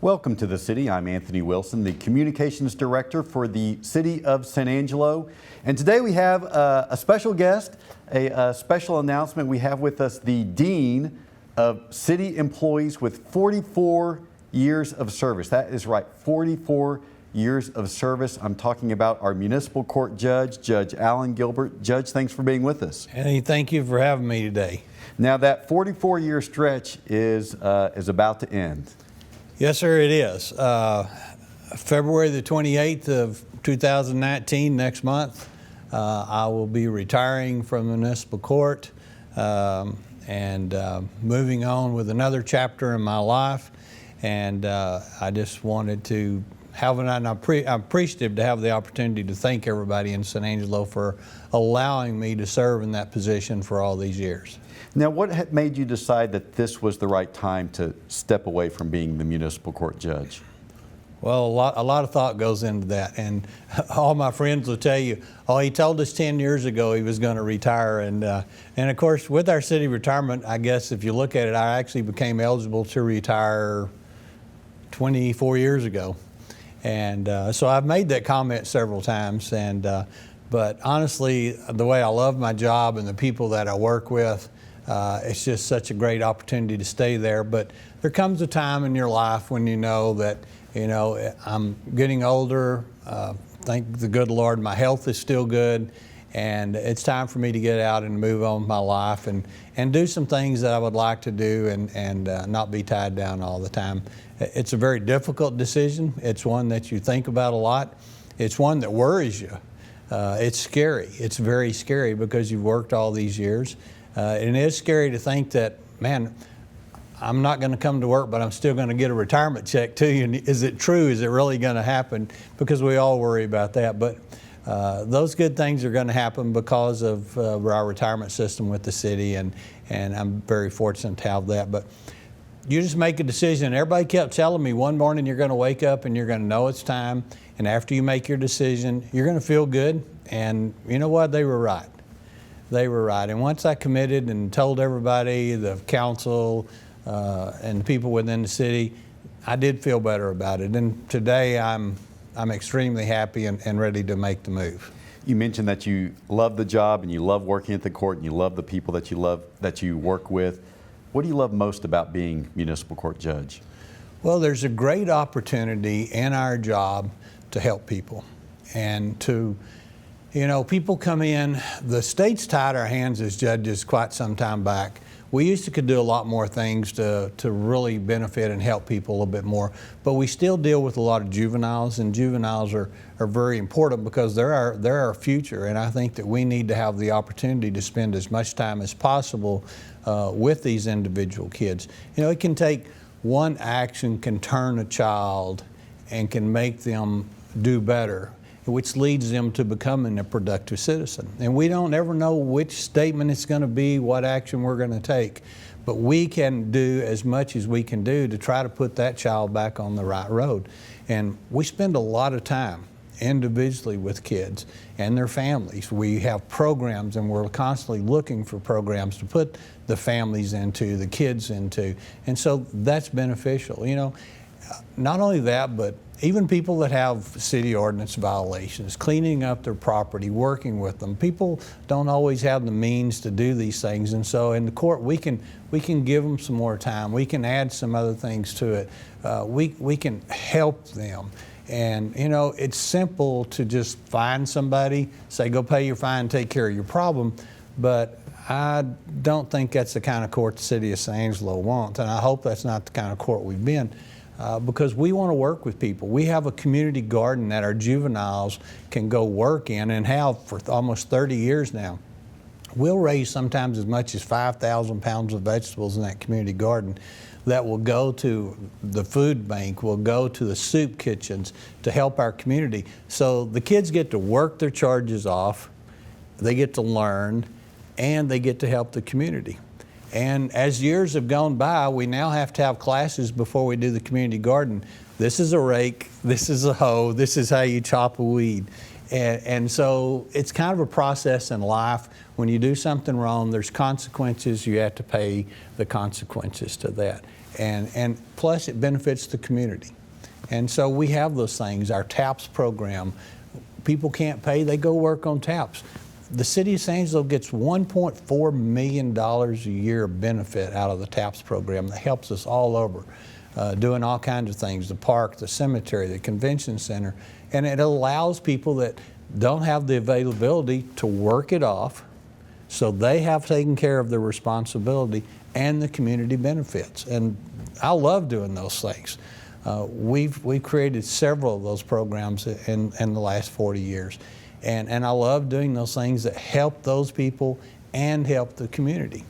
Welcome to the City. I'm Anthony Wilson, the Communications Director for the City of San Angelo. And today we have a special guest, a special announcement. We have with us the Dean of City Employees with 44 years of service. That is right, 44 years of service. I'm talking about our Municipal Court Judge, Judge Allen Gilbert. Judge, thanks for being with us. Hey, thank you for having me today. Now that 44-year stretch is about to end. Yes, sir, it is. February the 28th of 2019, next month, I will be retiring from the Municipal Court and moving on with another chapter in my life. And I just wanted to have I'm appreciative to have the opportunity to thank everybody in San Angelo for allowing me to serve in that position for all these years. Now, what made you decide that this was the right time to step away from being the municipal court judge? Well, a lot of thought goes into that, and all my friends will tell you, oh, he told us 10 years ago he was going to retire, and of course, with our city retirement, I guess if you look at it, I actually became eligible to retire 24 years ago, and so I've made that comment several times, but honestly, the way I love my job and the people that I work with, it's just such a great opportunity to stay there. But there comes a time in your life when you know that, I'm getting older. Thank the good Lord, my health is still good. And it's time for me to get out and move on with my life and do some things that I would like to do and not be tied down all the time. It's a very difficult decision. It's one that you think about a lot. It's one that worries you. It's scary. It's very scary because you've worked all these years. And it is scary to think that, man, I'm not going to come to work, but I'm still going to get a retirement check too. And is it true? Is it really going to happen? Because we all worry about that. But those good things are going to happen because of our retirement system with the city, and I'm very fortunate to have that. But you just make a decision. Everybody kept telling me one morning you're going to wake up and you're going to know it's time. And after you make your decision, you're going to feel good. And you know what? They were right. They were right. And once I committed and told everybody, the council and the people within the city, I did feel better about it. And today I'm extremely happy and ready to make the move. You mentioned that you love the job and you love working at the court and you love the people that you work with. What do you love most about being municipal court judge? Well, there's a great opportunity in our job to help people and to people come in. The state's tied our hands as judges quite some time back. We used to could do a lot more things to really benefit and help people a little bit more, but we still deal with a lot of juveniles, and juveniles are very important because they're our future, and I think that we need to have the opportunity to spend as much time as possible with these individual kids. It can take one action can turn a child and can make them do better, which leads them to becoming a productive citizen. And we don't ever know which statement it's going to be, what action we're going to take, but we can do as much as we can do to try to put that child back on the right road. And we spend a lot of time individually with kids and their families. We have programs, and we're constantly looking for programs to put the families into, the kids into, and so that's beneficial. Not only that, but even people that have city ordinance violations, cleaning up their property, working with them. People don't always have the means to do these things, and so in the court we can give them some more time. We can add some other things to it. We can help them. And it's simple to just find somebody, say go pay your fine, take care of your problem, but I don't think that's the kind of court the city of San Angelo wants, and I hope that's not the kind of court we've been. Because we want to work with people. We have a community garden that our juveniles can go work in and have for almost 30 years now. We'll raise sometimes as much as 5,000 pounds of vegetables in that community garden that will go to the food bank, will go to the soup kitchens to help our community. So the kids get to work their charges off, they get to learn, and they get to help the community. And as years have gone by, we now have to have classes before we do the community garden. This is a rake, this is a hoe, this is how you chop a weed. And so it's kind of a process in life. When you do something wrong, there's consequences. You have to pay the consequences to that. and plus it benefits the community. And so we have those things. Our TAPS program, people can't pay, they go work on TAPS. The city of San Angelo gets $1.4 million a year benefit out of the TAPS program that helps us all over, doing all kinds of things, the park, the cemetery, the convention center, and it allows people that don't have the availability to work it off, so they have taken care of their responsibility and the community benefits. And I love doing those things. We've created several of those programs in the last 40 years. And I love doing those things that help those people and help the community.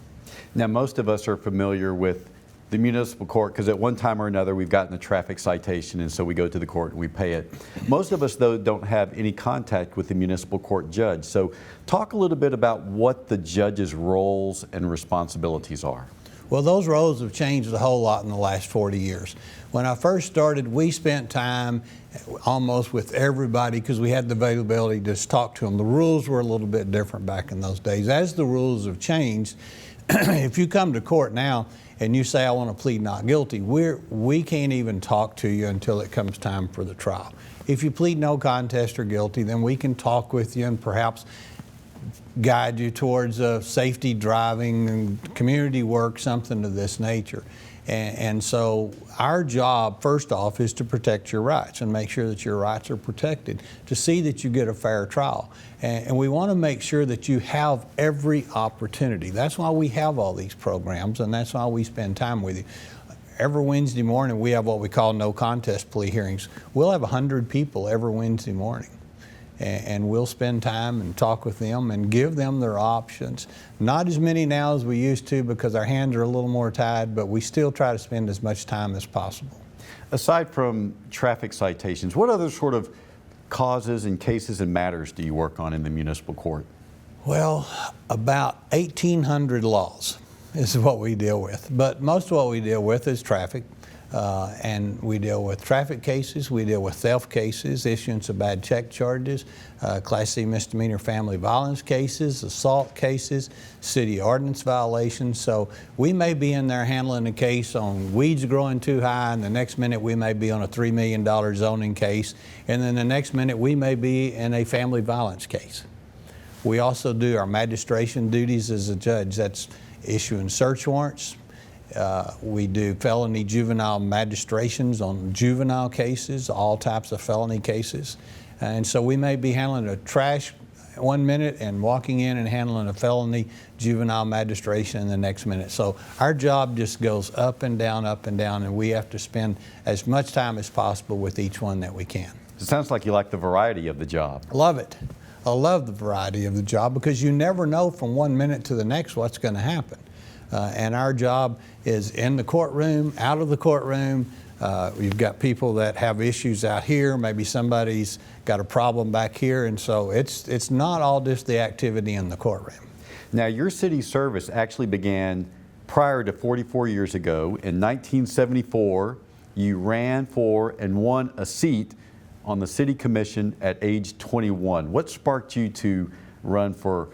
Now, most of us are familiar with the municipal court because at one time or another we've gotten a traffic citation, and so we go to the court and we pay it. Most of us, though, don't have any contact with the municipal court judge. So talk a little bit about what the judge's roles and responsibilities are. Well, those roles have changed a whole lot in the last 40 years. When I first started, we spent time almost with everybody because we had the availability to just talk to them. The rules were a little bit different back in those days. As the rules have changed, if you come to court now and you say, I want to plead not guilty, we can't even talk to you until it comes time for the trial. If you plead no contest or guilty, then we can talk with you and perhaps guide you towards safety driving and community work, something of this nature. And so our job, first off, is to protect your rights and make sure that your rights are protected, to see that you get a fair trial. And we want to make sure that you have every opportunity. That's why we have all these programs, and that's why we spend time with you. Every Wednesday morning, we have what we call no contest plea hearings. We'll have 100 people every Wednesday morning. And we'll spend time and talk with them and give them their options. Not as many now as we used to because our hands are a little more tied, but we still try to spend as much time as possible. Aside from traffic citations, what other sort of causes and cases and matters do you work on in the municipal court? Well, about 1,800 laws is what we deal with, but most of what we deal with is traffic. And we deal with traffic cases, we deal with theft cases, issuance of bad check charges, Class C misdemeanor family violence cases, assault cases, city ordinance violations. So we may be in there handling a case on weeds growing too high, and the next minute we may be on a $3 million zoning case, and then the next minute we may be in a family violence case. We also do our magistration duties as a judge. That's issuing search warrants. We do felony juvenile magistrations on juvenile cases, all types of felony cases. And so we may be handling a trash one minute and walking in and handling a felony juvenile magistration in the next minute. So our job just goes up and down, and we have to spend as much time as possible with each one that we can. It sounds like you like the variety of the job. Love it. I love the variety of the job because you never know from one minute to the next what's going to happen. And our job is in the courtroom, out of the courtroom. You've got people that have issues out here. Maybe somebody's got a problem back here. And so it's not all just the activity in the courtroom. Now, your city service actually began prior to 44 years ago. In 1974, you ran for and won a seat on the city commission at age 21. What sparked you to run for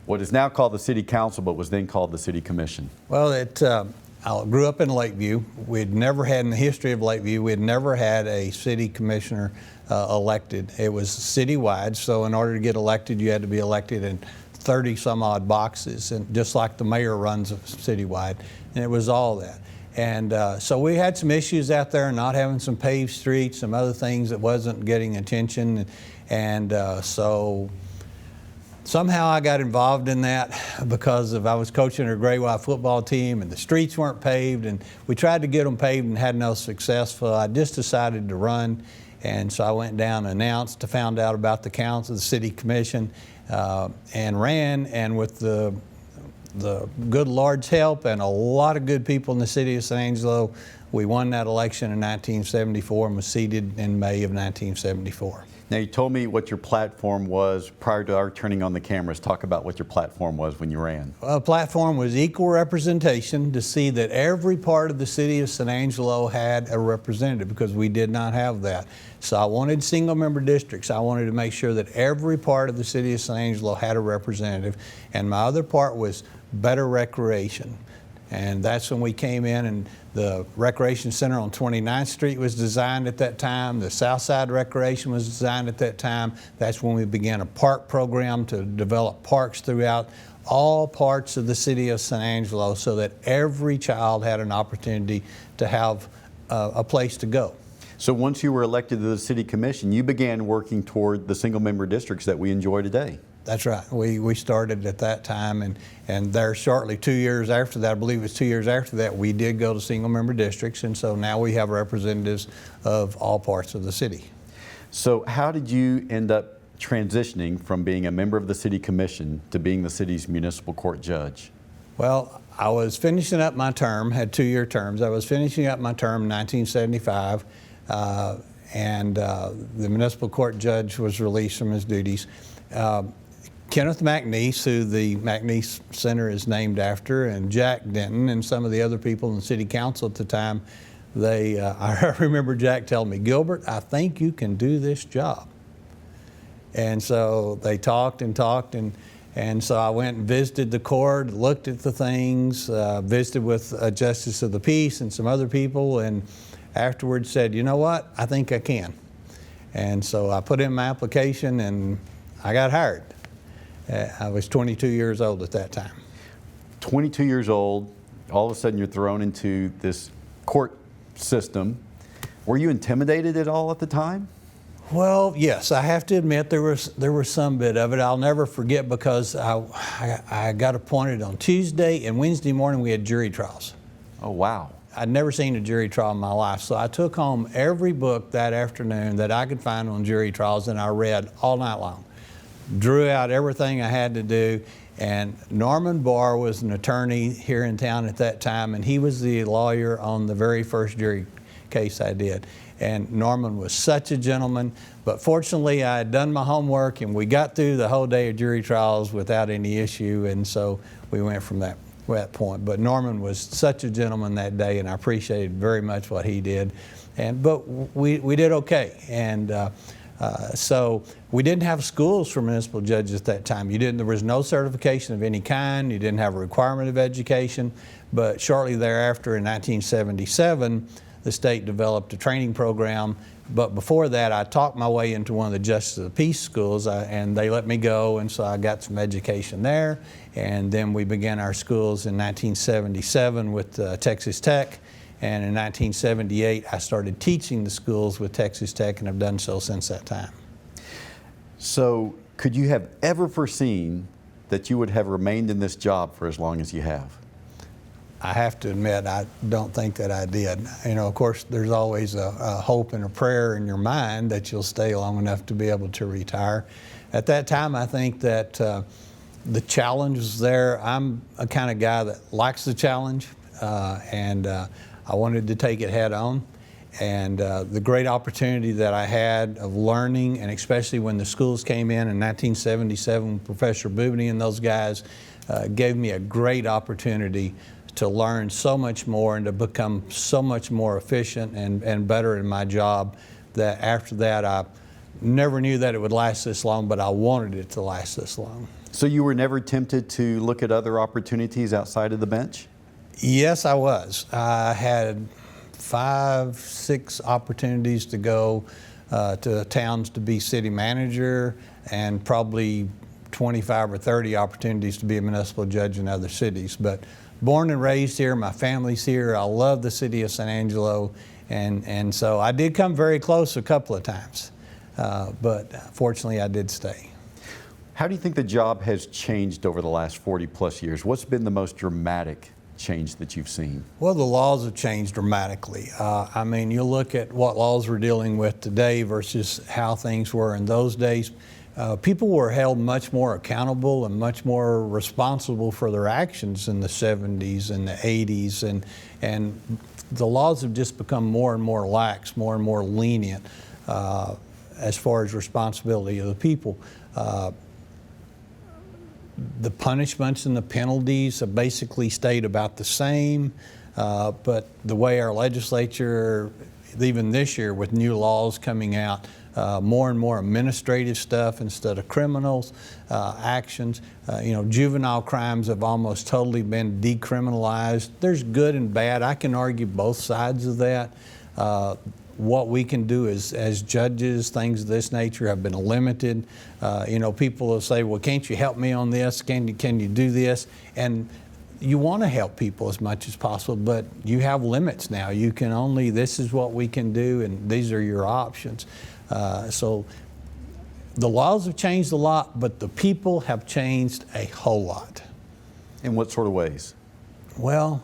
what is now called the City Council, but was then called the City Commission? Well, I grew up in Lakeview. We'd never had, in the history of Lakeview, we'd never had a city commissioner elected. It was citywide, so in order to get elected, you had to be elected in 30 some odd boxes, and just like the mayor runs citywide, and it was all that. And so we had some issues out there, not having some paved streets, some other things that wasn't getting attention, and so somehow I got involved in that because I was coaching a Gray Y football team and the streets weren't paved, and we tried to get them paved and had no success. So I just decided to run, and so I went down and announced, found out about the council, the city commission, and ran. And with the good Lord's help and a lot of good people in the city of San Angelo, we won that election in 1974 and was seated in May of 1974. Now, you told me what your platform was prior to our turning on the cameras. Talk about what your platform was when you ran. Well, platform was equal representation, to see that every part of the city of San Angelo had a representative, because we did not have that. So I wanted single member districts. I wanted to make sure that every part of the city of San Angelo had a representative. And my other part was better recreation. And that's when we came in, and The Recreation Center on 29th Street was designed at that time. The Southside Recreation was designed at that time. That's when we began a park program to develop parks throughout all parts of the city of San Angelo so that every child had an opportunity to have a place to go. So once you were elected to the City Commission, you began working toward the single-member districts that we enjoy today. That's right. We started at that time, and there shortly 2 years after that, I believe it was 2 years after that, we did go to single-member districts, and so now we have representatives of all parts of the city. So how did you end up transitioning from being a member of the City Commission to being the city's municipal court judge? Well, I was finishing up my term, had 2-year terms. I was finishing up my term in 1975, and the municipal court judge was released from his duties. Kenneth McNeese, who the McNeese Center is named after, and Jack Denton and some of the other people in the city council at the time, I remember Jack telling me, "Gilbert, I think you can do this job." And so they talked and talked, and so I went and visited the court, looked at the things, visited with a justice of the peace and some other people, and afterwards said, "You know what, I think I can." And so I put in my application and I got hired. I was 22 years old at that time. 22 years old, all of a sudden you're thrown into this court system. Were you intimidated at all at the time? Well, yes, I have to admit there was some bit of it. I'll never forget because I got appointed on Tuesday, and Wednesday morning we had jury trials. Oh, wow. I'd never seen a jury trial in my life, so I took home every book that afternoon that I could find on jury trials, and I read all night long. Drew out everything I had to do, and Norman Barr was an attorney here in town at that time, and he was the lawyer on the very first jury case I did. And Norman was such a gentleman, but fortunately I had done my homework and we got through the whole day of jury trials without any issue, and so we went from that point. But Norman was such a gentleman that day, and I appreciated very much what he did. But we did okay. And so we didn't have schools for municipal judges at that time. There was no certification of any kind. You didn't have a requirement of education. But shortly thereafter, in 1977, the state developed a training program. But before that, I talked my way into one of the Justice of the Peace schools, and they let me go, and so I got some education there. And then we began our schools in 1977 with Texas Tech. And in 1978, I started teaching the schools with Texas Tech, and have done so since that time. So could you have ever foreseen that you would have remained in this job for as long as you have? I have to admit, I don't think that I did. You know, of course, there's always a hope and a prayer in your mind that you'll stay long enough to be able to retire. At that time, I think that the challenge was there. I'm a kind of guy that likes the challenge, and I wanted to take it head on. And the great opportunity that I had of learning, and especially when the schools came in 1977, Professor Boobney and those guys gave me a great opportunity to learn so much more and to become so much more efficient and better in my job, that after that I never knew that it would last this long, but I wanted it to last this long. So you were never tempted to look at other opportunities outside of the bench? Yes, I was. I had 5, 6 opportunities to go to towns to be city manager, and probably 25 or 30 opportunities to be a municipal judge in other cities. But born and raised here, my family's here, I love the city of San Angelo, and so I did come very close a couple of times, but fortunately I did stay. How do you think the job has changed over the last 40 plus years? What's been the most dramatic change that you've seen? Well, the laws have changed dramatically. I mean, you look at what laws we're dealing with today versus how things were in those days. People were held much more accountable and much more responsible for their actions in the 70s and the 80s, and the laws have just become more and more lax, more and more lenient as far as responsibility of the people. The punishments and the penalties have basically stayed about the same, but the way our legislature, even this year with new laws coming out, more and more administrative stuff instead of criminals actions. Juvenile crimes have almost totally been decriminalized. There's good and bad. I can argue both sides of that. What we can do as judges, things of this nature have been limited. People will say, well, can't you help me on this? Can you do this? And you want to help people as much as possible, but you have limits now. You can only, this is what we can do, and these are your options. So the laws have changed a lot, but the people have changed a whole lot. In what sort of ways? Well,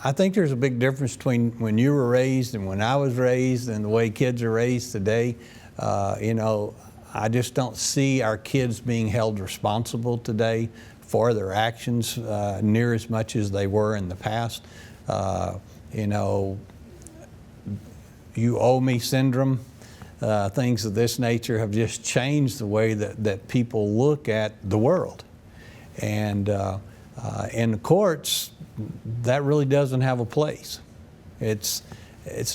I think there's a big difference between when you were raised and when I was raised and the way kids are raised today. I just don't see our kids being held responsible today for their actions near as much as they were in the past. You owe me syndrome, things of this nature have just changed the way that people look at the world. And in the courts, that really doesn't have a place. It's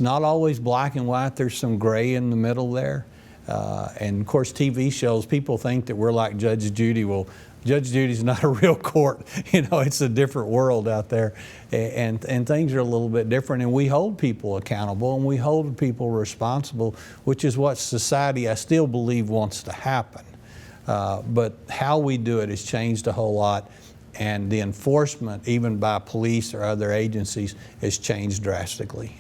not always black and white. There's some gray in the middle there. And of course, TV shows, people think that we're like Judge Judy. Well, Judge Judy's not a real court. It's a different world out there. And things are a little bit different. And we hold people accountable and we hold people responsible, which is what society, I still believe, wants to happen. But how we do it has changed a whole lot. And the enforcement, even by police or other agencies, has changed drastically.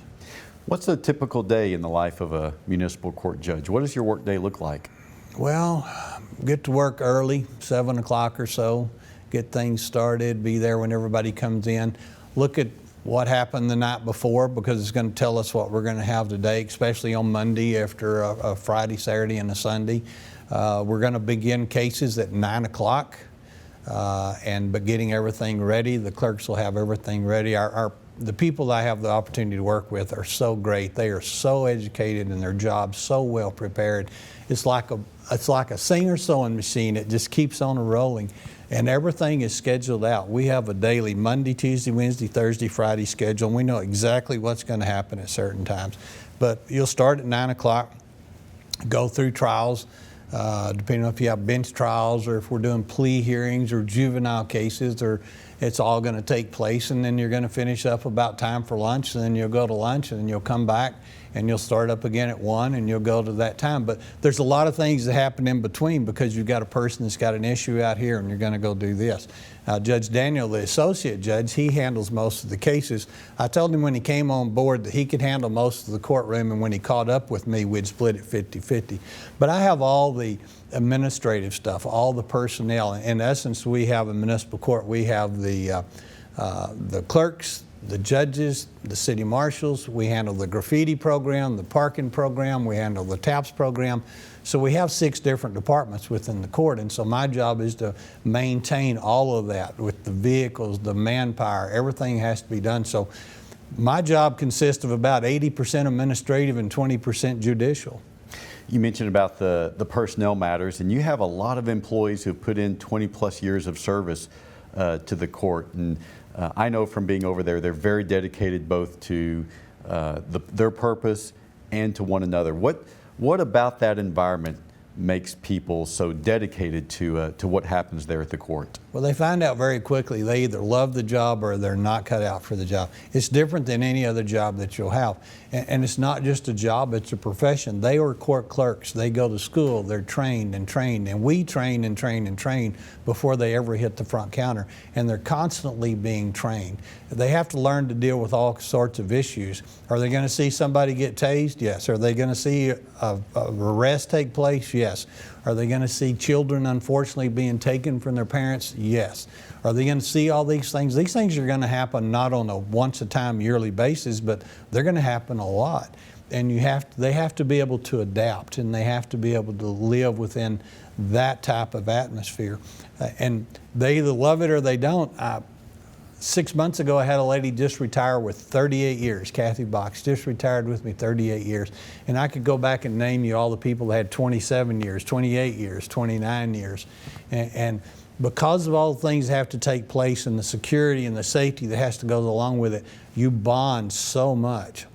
What's a typical day in the life of a municipal court judge? What does your work day look like? Well, get to work early, 7 o'clock or so, get things started, be there when everybody comes in, look at what happened the night before, because it's going to tell us what we're going to have today, especially on Monday after a Friday, Saturday, and a Sunday. We're going to begin cases at 9 o'clock. But getting everything ready, the clerks will have everything ready. The people that I have the opportunity to work with are so great. They are so educated in their jobs, so well prepared. It's like a Singer sewing machine. It just keeps on rolling, and everything is scheduled out. We have a daily Monday, Tuesday, Wednesday, Thursday, Friday schedule, and we know exactly what's going to happen at certain times. But you'll start at 9 o'clock, go through trials. Depending on if you have bench trials or if we're doing plea hearings or juvenile cases, or it's all going to take place, and then you're going to finish up about time for lunch, and then you'll go to lunch, and then you'll come back and you'll start up again at 1 and you'll go to that time. But there's a lot of things that happen in between, because you've got a person that's got an issue out here and you're going to go do this. Judge Daniel, the associate judge, he handles most of the cases. I told him when he came on board that he could handle most of the courtroom, and when he caught up with me, we'd split it 50-50. But I have all the administrative stuff, all the personnel. In essence, we have a municipal court. We have the clerks, the judges, the city marshals. We handle the graffiti program, the parking program. We handle the TAPS program. So we have 6 different departments within the court, and so my job is to maintain all of that with the vehicles, the manpower. Everything has to be done. So my job consists of about 80% administrative and 20% judicial. You mentioned about the personnel matters, and you have a lot of employees who've put in 20+ years of service to the court. And I know from being over there, they're very dedicated both to their purpose and to one another. What about that environment makes people so dedicated to what happens there at the court? Well, they find out very quickly they either love the job or they're not cut out for the job. It's different than any other job that you'll have. And it's not just a job, it's a profession. They are court clerks. They go to school, they're trained, and we train and train and train before they ever hit the front counter. And they're constantly being trained. They have to learn to deal with all sorts of issues. Are they going to see somebody get tased? Yes. Are they going to see a arrest take place? Yes. Are they going to see children, unfortunately, being taken from their parents? Yes. Are they going to see all these things? These things are going to happen not on a once-a-time yearly basis, but they're going to happen a lot. And they have to be able to adapt, and they have to be able to live within that type of atmosphere. And they either love it or they don't. 6 months ago, I had a lady just retire with 38 years. Kathy Box just retired with me 38 years. And I could go back and name you all the people that had 27 years, 28 years, 29 years. And because of all the things that have to take place and the security and the safety that has to go along with it, you bond so much.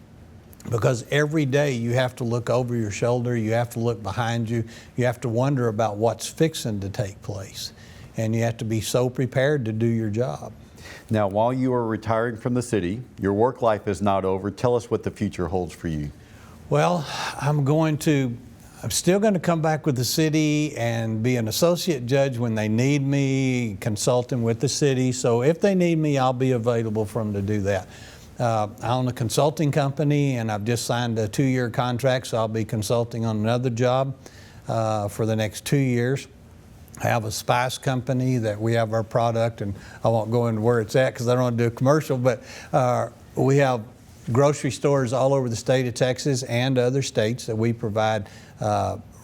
because every day you have to look over your shoulder, you have to look behind you, you have to wonder about what's fixing to take place. And you have to be so prepared to do your job. Now, while you are retiring from the city, your work life is not over. Tell us what the future holds for you. Well, I'm still going to come back with the city and be an associate judge when they need me, consulting with the city. So if they need me, I'll be available for them to do that. I own a consulting company, and I've just signed a 2-year contract, so I'll be consulting on another job for the next 2 years. I have a spice company that we have our product, and I won't go into where it's at because I don't want to do a commercial, but we have grocery stores all over the state of Texas and other states that we provide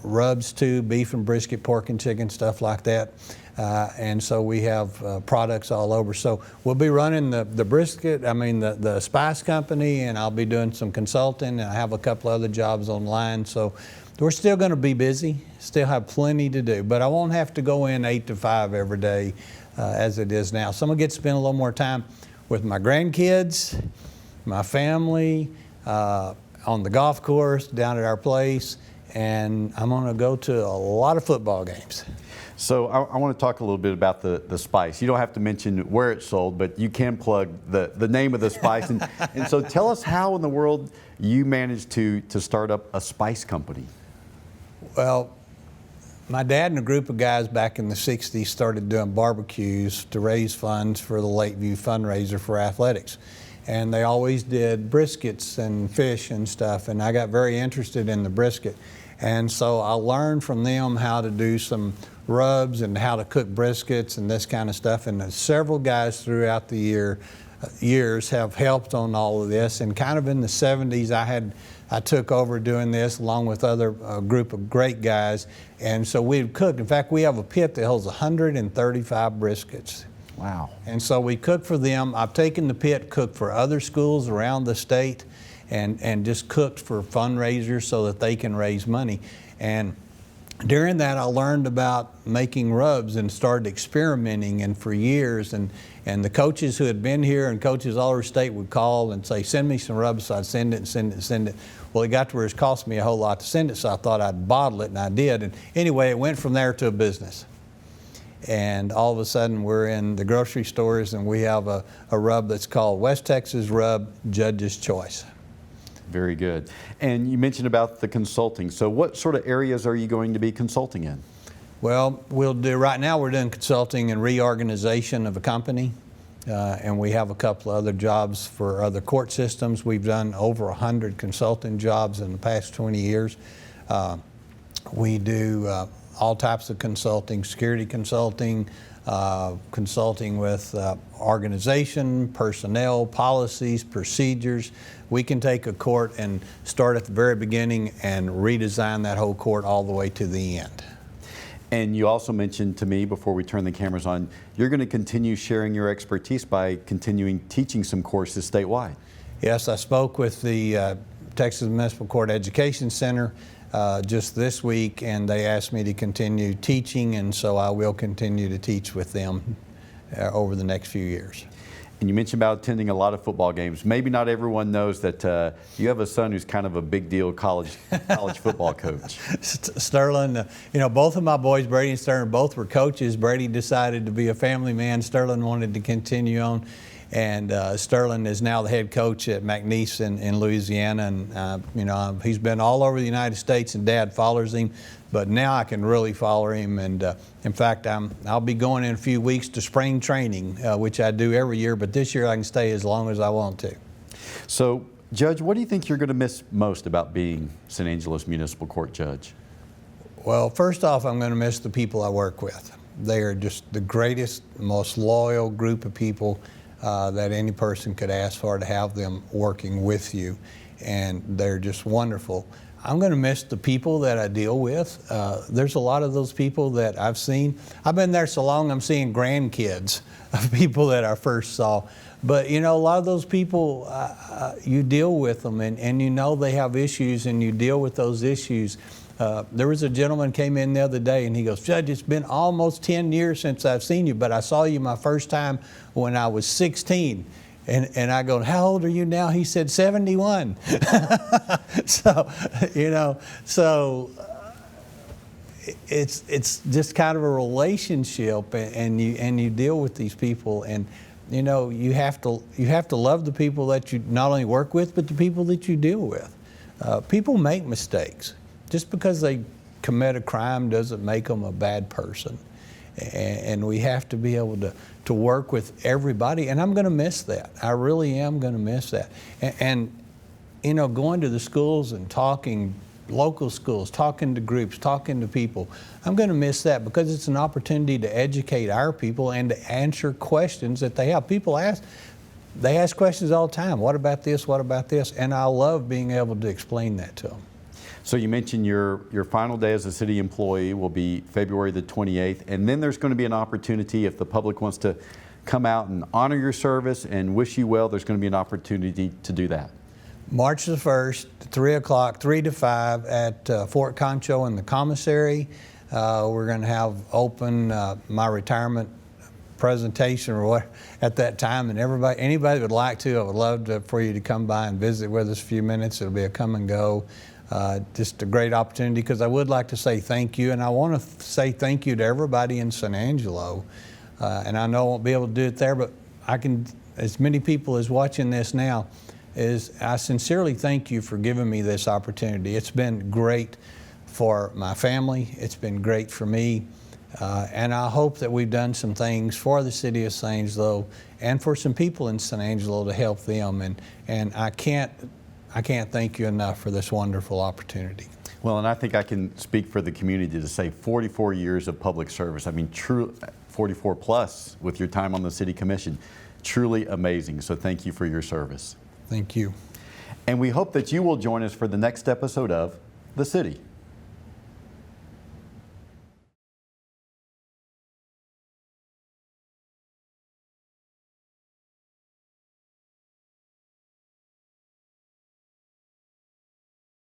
rubs to, beef and brisket, pork and chicken, stuff like that. And so we have products all over. So we'll be running the spice company, and I'll be doing some consulting, and I have a couple other jobs online. So we're still going to be busy, still have plenty to do, but I won't have to go in 8 to 5 every day as it is now. So I'm going to get to spend a little more time with my grandkids, my family, on the golf course, down at our place, and I'm going to go to a lot of football games. So I want to talk a little bit about the spice. You don't have to mention where it's sold, but you can plug the name of the spice. And so tell us how in the world you managed to start up a spice company. Well, my dad and a group of guys back in the 60s started doing barbecues to raise funds for the Lakeview fundraiser for athletics. And they always did briskets and fish and stuff, and I got very interested in the brisket. And so I learned from them how to do some rubs and how to cook briskets and this kind of stuff. And several guys throughout the years have helped on all of this. And kind of in the 70s, I took over doing this along with other group of great guys. And so we'd cook. In fact, we have a pit that holds 135 briskets. Wow. And so we cook for them. I've taken the pit, cooked for other schools around the state, and just cooked for fundraisers so that they can raise money. And during that, I learned about making rubs and started experimenting, and for years, and the coaches who had been here and coaches all over the state would call and say, send me some rubs, so I'd send it and send it and send it. Well, it got to where it cost me a whole lot to send it, so I thought I'd bottle it, and I did. And anyway, it went from there to a business. And all of a sudden, we're in the grocery stores, and we have a rub that's called West Texas Rub Judge's Choice. Very good. And you mentioned about the consulting. So what sort of areas are you going to be consulting in? Well, right now we're doing consulting and reorganization of a company. And we have a couple of other jobs for other court systems. We've done over 100 consulting jobs in the past 20 years. We do all types of consulting, security consulting, consulting with organization, personnel, policies, procedures. We can take a court and start at the very beginning and redesign that whole court all the way to the end. And you also mentioned to me before we turn the cameras on, you're going to continue sharing your expertise by continuing teaching some courses statewide. Yes, I spoke with the Texas Municipal Court Education Center just this week, and they asked me to continue teaching, and so I will continue to teach with them over the next few years. And you mentioned about attending a lot of football games. Maybe not everyone knows that you have a son who's kind of a big deal college football coach. Sterling, both of my boys, Brady and Sterling, both were coaches. Brady decided to be a family man. Sterling wanted to continue on. And Sterling is now the head coach at McNeese in Louisiana. And, he's been all over the United States, and Dad follows him. But now I can really follow him. And in fact, I'll be going in a few weeks to spring training, which I do every year. But this year I can stay as long as I want to. So, Judge, what do you think you're going to miss most about being San Angelo's Municipal Court Judge? Well, first off, I'm going to miss the people I work with. They are just the greatest, most loyal group of people that any person could ask for, to have them working with you, and they're just wonderful. I'm going to miss the people that I deal with. There's a lot of those people that I've seen. I've been there so long, I'm seeing grandkids of people that I first saw. But a lot of those people, you deal with them, and they have issues, and you deal with those issues. There was a gentleman came in the other day, and he goes, Judge, it's been almost 10 years since I've seen you, but I saw you my first time when I was 16. And I go, how old are you now? He said 71. So, it's just kind of a relationship, and you deal with these people, and you have to love the people that you not only work with, but the people that you deal with. People make mistakes. Just because they commit a crime doesn't make them a bad person. And we have to be able to work with everybody, and I'm going to miss that. I really am going to miss that. And going to the schools and talking, local schools, talking to groups, talking to people, I'm going to miss that, because it's an opportunity to educate our people and to answer questions that they have. People ask questions all the time. What about this? What about this? And I love being able to explain that to them. So you mentioned your final day as a city employee will be February the 28th, and then there's going to be an opportunity, if the public wants to come out and honor your service and wish you well, there's going to be an opportunity to do that. March the 1st, 3 o'clock, 3 to 5 at Fort Concho in the commissary. We're going to have open my retirement presentation or what at that time, and anybody would like to, I would love for you to come by and visit with us a few minutes. It'll be a come and go. Just a great opportunity, because I would like to say thank you, and I want to say thank you to everybody in San Angelo. And I know I won't be able to do it there, but I can, as many people as watching this now, I sincerely thank you for giving me this opportunity. It's been great for my family. It's been great for me. And I hope that we've done some things for the city of San Angelo and for some people in San Angelo to help them. And I can't thank you enough for this wonderful opportunity. Well, and I think I can speak for the community to say 44 years of public service. I mean, true 44 plus with your time on the City Commission. Truly amazing. So thank you for your service. Thank you. And we hope that you will join us for the next episode of The City.